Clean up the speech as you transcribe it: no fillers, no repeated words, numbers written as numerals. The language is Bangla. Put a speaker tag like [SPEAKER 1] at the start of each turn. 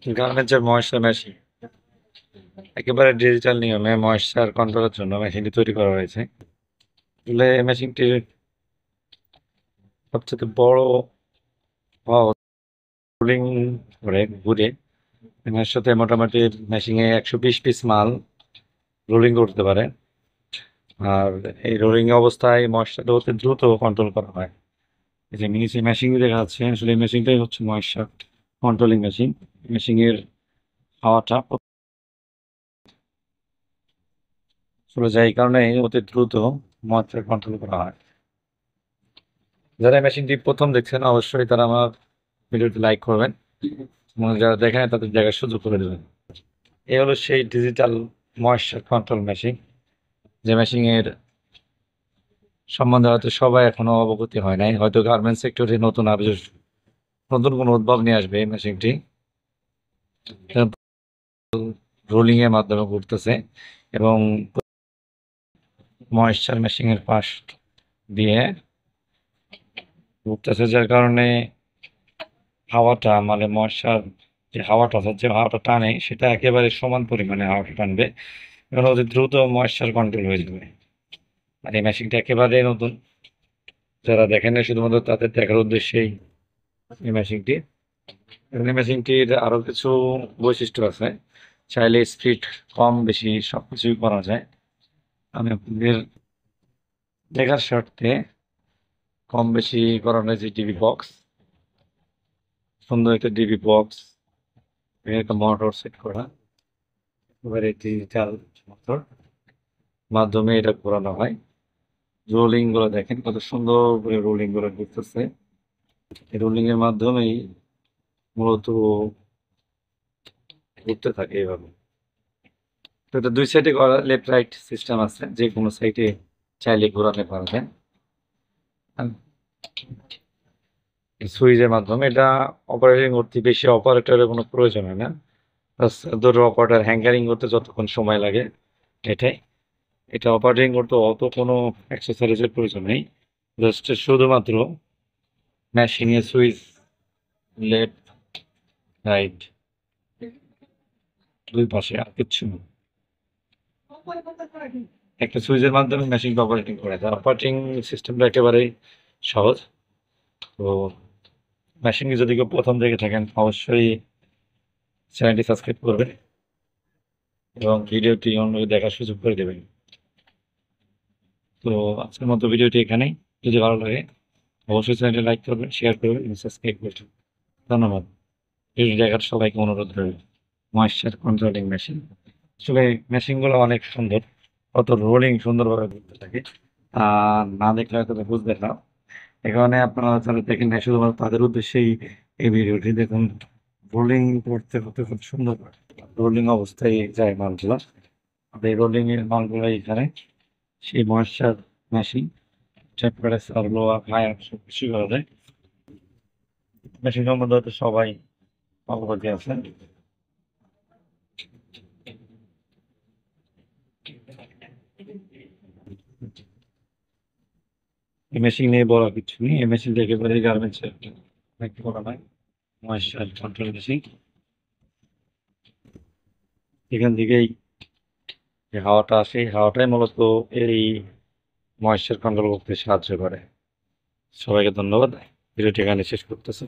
[SPEAKER 1] গার্মেন্টসের ময়েশ্চার মেশিন একেবারে ডিজিটাল নিয়মে ময়েশ্চার কন্ট্রোলের জন্য মেশিনটি তৈরি করা হয়েছে। আসলে এই মেশিনটির সবচেয়ে বড় রোলিং করে ঘুরে এর সাথে মোটামুটি মেশিনে 120 পিস মাল রোলিং করতে পারে। আর এই রোলিং অবস্থায় ময়েশ্চারটা অতি দ্রুত কন্ট্রোল করা হয়। এই যে নিচে মেশিন দেখা যাচ্ছে, আসলে এই মেশিনটাই হচ্ছে ময়েশ্চার কন্ট্রোলিং মেশিন। মেশিনের হাওয়াটা চলে যায়, এই কারণে অতি দ্রুত ময়েশ্চার কন্ট্রোল করা হয়। যারা মেশিনটি প্রথম দেখছেন অবশ্যই তারা আমার ভিডিওটি লাইক করবেন এবং যারা দেখেন তাদের দেখার সুযোগ করে দেবেন। এই হলো সেই ডিজিটাল ময়েশ্চার কন্ট্রোল মেশিন, যে মেশিনের সম্বন্ধে হয়তো সবাই এখনো অবগতি হয় নাই। হয়তো গার্মেন্টস সেক্টরে নতুন আরো নতুন কোনো উদ্ভাব নিয়ে আসবে এই মেশিনটি। রোলিং এর মাধ্যমে ঘুরতেছে এবং ময়েশ্চার মেশিনের পাশ দিয়ে ঘুরতেছে, যার কারণে হাওয়াটা মানে মশার যে হাওয়াটা আছে, যে হাওয়াটা টানে সেটা একেবারে সমান পরিমাণে হাওয়াটা টানবে এবং অতি দ্রুত ময়েশ্চার কন্ট্রোল হয়ে যাবে। আর এই মেশিনটা একেবারে নতুন, যারা দেখেন না শুধুমাত্র তাদের দেখার উদ্দেশ্যেই এই মেশিনটি। এবং এই মেশিনটির আরো কিছু বৈশিষ্ট্য আছে, চাইলে স্পিড কম বেশি সবকিছুই করা যায়। আমি আপনাদের দেখার স্বার্থে কম বেশি করানোর যে টিভি বক্স, সুন্দর একটা টিভি বক্স, একটা মোটর সেট করা, এবারে ডিজিটাল মোটর মাধ্যমে এটা ঘোরানো হয়। রোলিং গুলো দেখেন কত সুন্দর করে রোলিং গুলো ঘুরতেছে। এই রোলিং এর মাধ্যমেই মূলত ঘুরতে থাকে এইভাবে। তো এটা দুই সাইডে করা, লেফট রাইট সিস্টেম আছে, যে কোনো সাইডে চাইলে ঘোরাতে পারবেন। সুইচের মাধ্যমে এটা অপারেটিং করতে বেশি অপারেটরের কোনো প্রয়োজন হয় না। ধরো অপারেটর হ্যাঙ্গারিং করতে যতক্ষণ সময় লাগে এটাই, এটা অপারেটিং করতে অত কোনো অ্যাক্সেসরিজের প্রয়োজন নেই। জাস্ট শুধুমাত্র মেশিনের সুইচ, লেফট রাইট দুই পাশে, আর কিচ্ছু না। একটা সুইচের মাধ্যমে মেশিনটা অপারেটিং করে যায়। অপারেটিং সিস্টেমটা একেবারেই সহজ। তো মেশিনটি যদি কেউ প্রথম দেখে থাকেন অবশ্যই চ্যানেলটি সাবস্ক্রাইব করবেন এবং ভিডিওটি অন্যকে দেখার সুযোগ করে দেবেন। তো আজকের মতো ভিডিওটি এখানেই। যদি ভালো লাগে অবশ্যই চ্যানেলটি লাইক করবেন, শেয়ার করবেন এবং সাবস্ক্রাইব করবেন। ধন্যবাদ। ভিডিও দেখার সবাইকে অনুরোধ রইল। ময়েশ্চার কন্ট্রোলিং মেশিন, আসলে মেশিনগুলো অনেক সুন্দর, কত রোলিং সুন্দরভাবে ঘুরতে থাকে। আর না দেখলে হয়তো বুঝবে না। এখানে আপনারা যারা দেখেন না শুধুমাত্র তাদের উদ্দেশ্যেই এই ভিডিওটি দেখুন। রোলিং করতে করতে খুব সুন্দর রোলিং অবস্থায় যায় মালগুলা। আর এই রোলিং এর মালগুলো এখানে সেই moisture machine temperature lower higher সব কিছু করা যায়। মেশিন সম্বন্ধে হয়তো সবাই অবগত আছেন। এই মেশিন নিয়ে বলার কিছু নেই, এই মেশিনটা একেবারে গার্মেন্টস করা হয়। ময়েশ্চার কন্ট্রোল মেশিন, এখান থেকেই যে হাওয়াটা আসে এই হাওয়াটাই মূলত এই ময়েশ্চার কন্ট্রোল করতে সাহায্য করে। সবাইকে ধন্যবাদ। ভিডিওটি এখানে শেষ করতেছি।